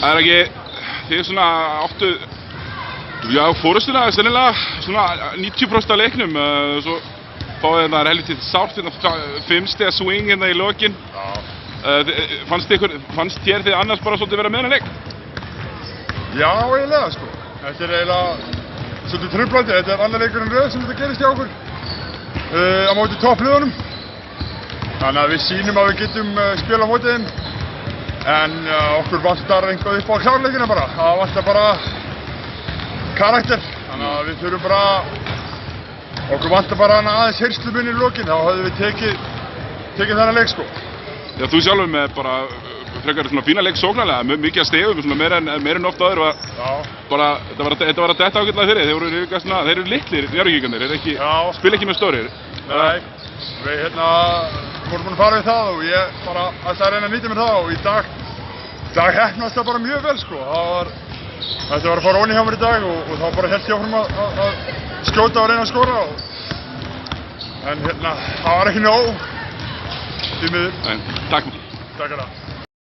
Það ekki, þið svona áttu, já, fórustuna sennilega svona 90% af leiknum, svo fáið þetta helvítið sárt hérna 5 stiga swing hérna í lokin. Fannst þér þið annars bara svolítið vera með þennan leik? Já, eiginlega sko. Þetta eiginlega svolítið truflandi. Þetta annar leikurinn röð sem þetta gerist hjá okkur á móti toppliðunum. Þannig að við sýnum að við getum spila á móti þeim. En okkur vantar eitthvað upp á klárleikina bara. Það vantar bara karakter. Þannig að við þurfum bara, okkur vantar bara aðeins heyrsluminn í lokin. Þá höfðum við tekið þennan leik sko. Já, þú sjálfur með bara frekar svona fína leik sóknarlega, mikið að stegum, svona meira en oft áður og bara, þetta var að detta ágætlega fyrir þið, þeir eru litlir Njarðvíkingarnir, spila ekki með stórir. Nei, við vorum búin að fara við það og ég bara ætlaði að reyna að nýta mér það og í dag heppnaðist það bara mjög vel sko. Þetta var að fara onni hjá mér í dag og þá bara hélt ég áfram að skjóta og reyna að skora en það var ekki nóg. Því miður. Takk. Takk fyrir það.